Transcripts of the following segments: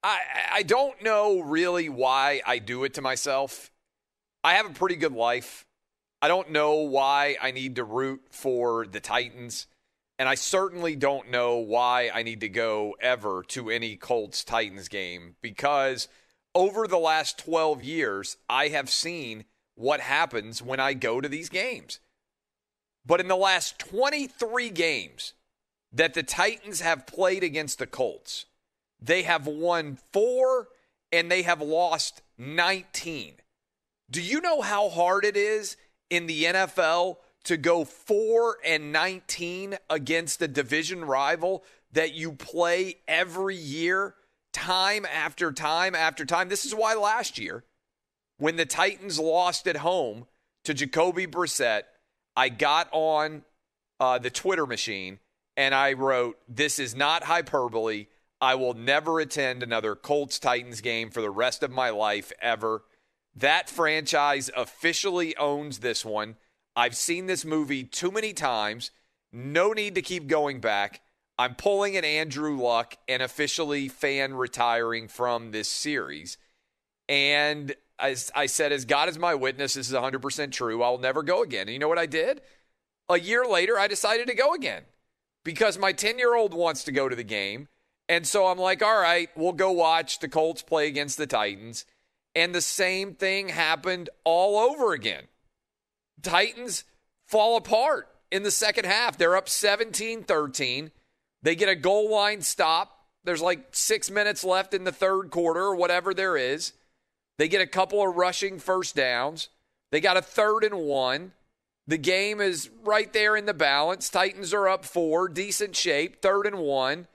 I don't know really why I do it to myself. I have a pretty good life. I don't know why I need to root for the Titans. And I certainly don't know why I need to go ever to any Colts-Titans game, because over the last 12 years, I have seen what happens when I go to these games. But in the last 23 games that the Titans have played against the Colts, they have won 4 and they have lost 19. Do you know how hard it is in the NFL to go 4-19 against a division rival that you play every year, time after time after time? This is why last year, when the Titans lost at home to Jacoby Brissett, I got on the Twitter machine and I wrote, "This is not hyperbole. I will never attend another Colts-Titans game for the rest of my life ever. That franchise officially owns this one. I've seen this movie too many times. No need to keep going back. I'm pulling an Andrew Luck and officially fan retiring from this series." And as I said, as God is my witness, this is 100% true. I'll never go again. And you know what I did? A year later, I decided to go again because my 10-year-old wants to go to the game. And so I'm like, all right, we'll go watch the Colts play against the Titans. And the same thing happened all over again. Titans fall apart in the second half. They're up 17-13. They get a goal line stop. There's like 6 minutes left in the third quarter or whatever there is. They get a couple of rushing first downs. They got a 3rd and 1. The game is right there in the balance. Titans are up 4, decent shape, 3rd and 1.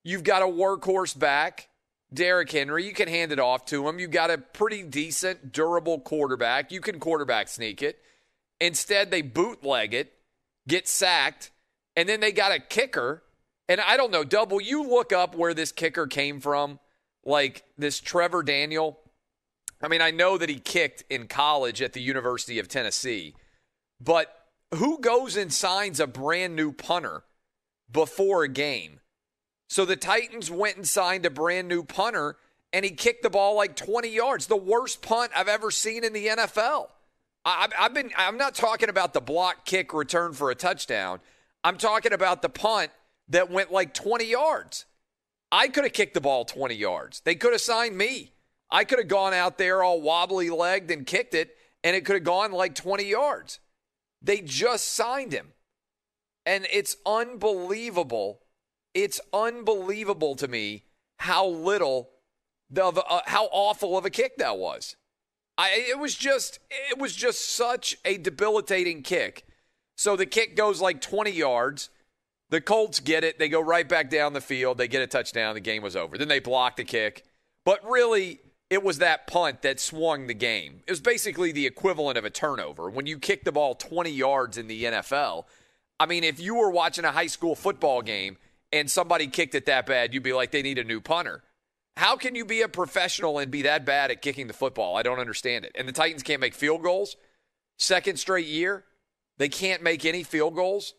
You've got a workhorse back, Derrick Henry. You can hand it off to him. You've got a pretty decent, durable quarterback. You can quarterback sneak it. Instead, they bootleg it, get sacked, and then they got a kicker. And I don't know, Dub, will you look up where this kicker came from? Like this Trevor Daniel? I mean, I know that he kicked in college at the University of Tennessee, but who goes and signs a brand new punter before a game? So the Titans went and signed a brand new punter, and he kicked the ball like 20 yards. The worst punt I've ever seen in the NFL. I'm not talking about the block kick return for a touchdown. I'm talking about the punt that went like 20 yards. I could have kicked the ball 20 yards. They could have signed me. I could have gone out there all wobbly-legged and kicked it, and it could have gone like 20 yards. They just signed him. And it's unbelievable. It's unbelievable to me how how awful of a kick that was. It was just such a debilitating kick. So the kick goes like 20 yards. The Colts get it. They go right back down the field. They get a touchdown. The game was over. Then they block the kick. But really, it was that punt that swung the game. It was basically the equivalent of a turnover. When you kick the ball 20 yards in the NFL, I mean, if you were watching a high school football game and somebody kicked it that bad, you'd be like, they need a new punter. How can you be a professional and be that bad at kicking the football? I don't understand it. And the Titans can't make field goals. Second straight year, they can't make any field goals.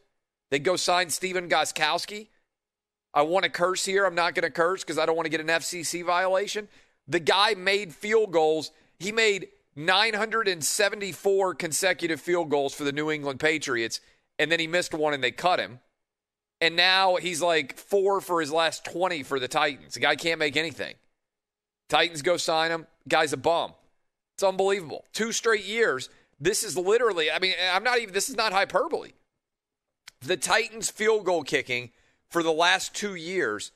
They go sign Steven Gostkowski. I want to curse here. I'm not going to curse because I don't want to get an FCC violation. The guy made field goals. He made 974 consecutive field goals for the New England Patriots, and then he missed one and they cut him. And now he's like 4 for his last 20 for the Titans. The guy can't make anything. Titans go sign him. Guy's a bum. It's unbelievable. 2 straight years. This is literally, I mean, this is not hyperbole. The Titans field goal kicking for the last 2 years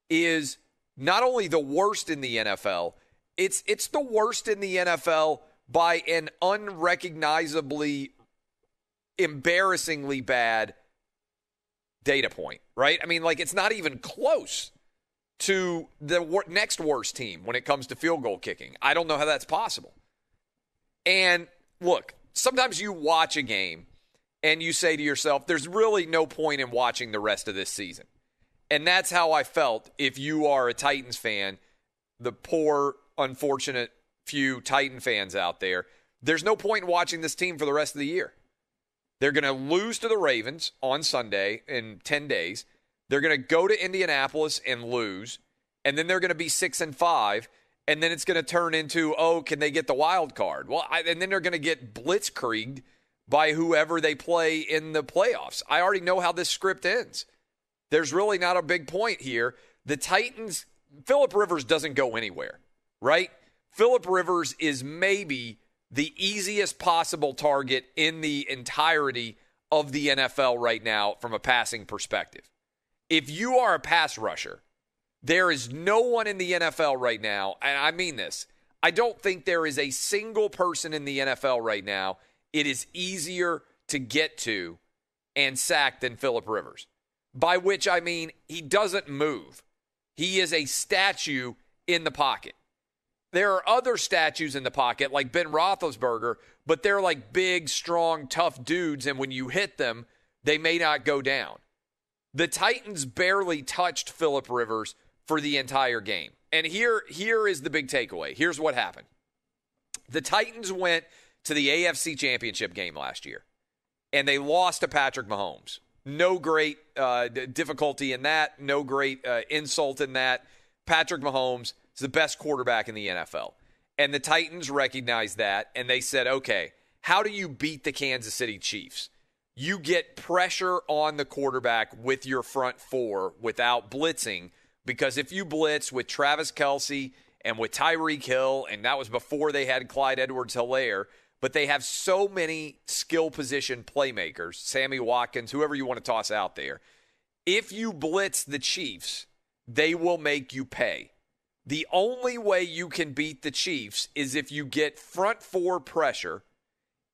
is not only the worst in the NFL, it's the worst in the NFL by an unrecognizably, embarrassingly bad data point, right? I mean, like, it's not even close to the next worst team when it comes to field goal kicking. I don't know how that's possible. And look, sometimes you watch a game and you say to yourself, there's really no point in watching the rest of this season. And that's how I felt if you are a Titans fan, the poor, unfortunate few Titan fans out there. There's no point in watching this team for the rest of the year. They're going to lose to the Ravens on Sunday in 10 days. They're going to go to Indianapolis and lose. and then they're going to be 6-5, and then it's going to turn into, oh, can they get the wild card? Well, and then they're going to get blitzkrieged by whoever they play in the playoffs. I already know how this script ends. There's really not a big point here. The Titans, Phillip Rivers doesn't go anywhere, right? Phillip Rivers is maybe the easiest possible target in the entirety of the NFL right now from a passing perspective. If you are a pass rusher, there is no one in the NFL right now, and I mean this, I don't think there is a single person in the NFL right now it is easier to get to and sack than Phillip Rivers. By which I mean he doesn't move. He is a statue in the pocket. There are other statues in the pocket like Ben Roethlisberger, but they're like big, strong, tough dudes, and when you hit them, they may not go down. The Titans barely touched Phillip Rivers for the entire game. And here is the big takeaway. Here's what happened. The Titans went to the AFC Championship game last year, and they lost to Patrick Mahomes. No great difficulty in that. No great insult in that. Patrick Mahomes is the best quarterback in the NFL. And the Titans recognized that, and they said, okay, how do you beat the Kansas City Chiefs? You get pressure on the quarterback with your front four without blitzing, because if you blitz with Travis Kelce and with Tyreek Hill, and that was before they had Clyde Edwards-Helaire, but they have so many skill position playmakers, Sammy Watkins, whoever you want to toss out there. If you blitz the Chiefs, they will make you pay. The only way you can beat the Chiefs is if you get front four pressure,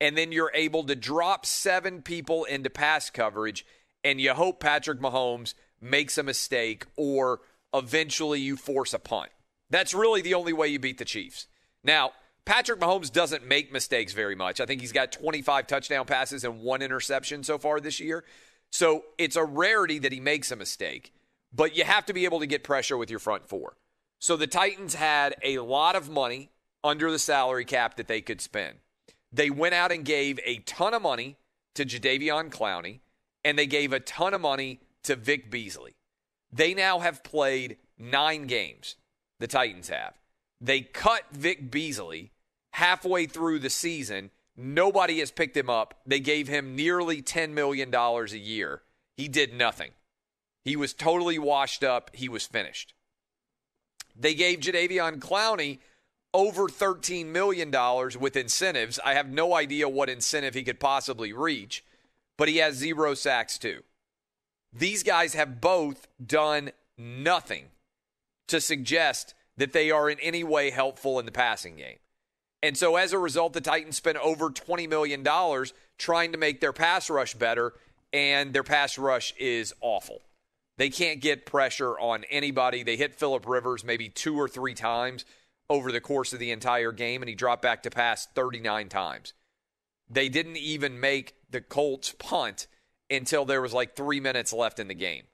and then you're able to drop 7 people into pass coverage, and you hope Patrick Mahomes makes a mistake or eventually you force a punt. That's really the only way you beat the Chiefs. Now, Patrick Mahomes doesn't make mistakes very much. I think he's got 25 touchdown passes and 1 interception so far this year. So it's a rarity that he makes a mistake. But you have to be able to get pressure with your front four. So the Titans had a lot of money under the salary cap that they could spend. They went out and gave a ton of money to Jadeveon Clowney, and they gave a ton of money to Vic Beasley. They now have played 9 games, the Titans have. They cut Vic Beasley halfway through the season. Nobody has picked him up. They gave him nearly $10 million a year. He did nothing. He was totally washed up. He was finished. They gave Jadeveon Clowney over $13 million with incentives. I have no idea what incentive he could possibly reach, but he has 0 sacks too. These guys have both done nothing to suggest that they are in any way helpful in the passing game. And so as a result, the Titans spent over $20 million trying to make their pass rush better, and their pass rush is awful. They can't get pressure on anybody. They hit Phillip Rivers maybe 2 or 3 times over the course of the entire game, and he dropped back to pass 39 times. They didn't even make the Colts punt until there was like 3 minutes left in the game.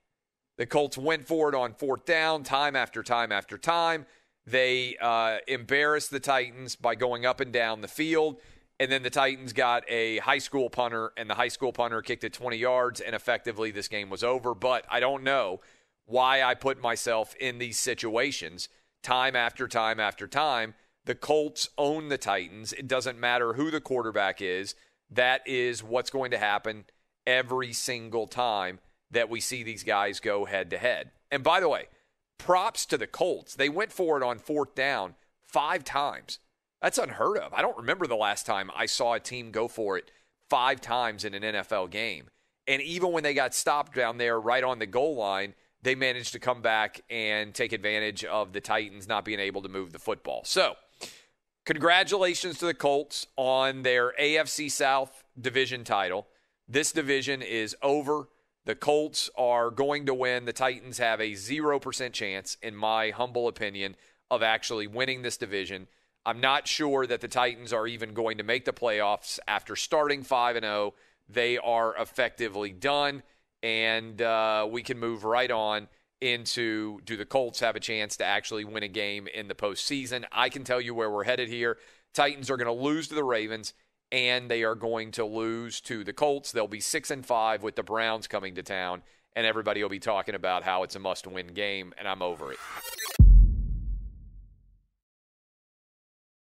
The Colts went for it on 4th down, time after time after time. They embarrassed the Titans by going up and down the field, and then the Titans got a high school punter, and the high school punter kicked it 20 yards, and effectively this game was over. But I don't know why I put myself in these situations time after time after time. The Colts own the Titans. It doesn't matter who the quarterback is. That is what's going to happen every single time that we see these guys go head-to-head. And by the way, props to the Colts. They went for it on 4th down 5 times. That's unheard of. I don't remember the last time I saw a team go for it 5 times in an NFL game. And even when they got stopped down there right on the goal line, they managed to come back and take advantage of the Titans not being able to move the football. So, congratulations to the Colts on their AFC South division title. This division is over. The Colts are going to win. The Titans have a 0% chance, in my humble opinion, of actually winning this division. I'm not sure that the Titans are even going to make the playoffs after starting 5-0. They are effectively done, and we can move right on into, do the Colts have a chance to actually win a game in the postseason? I can tell you where we're headed here. Titans are going to lose to the Ravens, and they are going to lose to the Colts. They'll be 6-5 with the Browns coming to town, and everybody will be talking about how it's a must-win game, and I'm over it.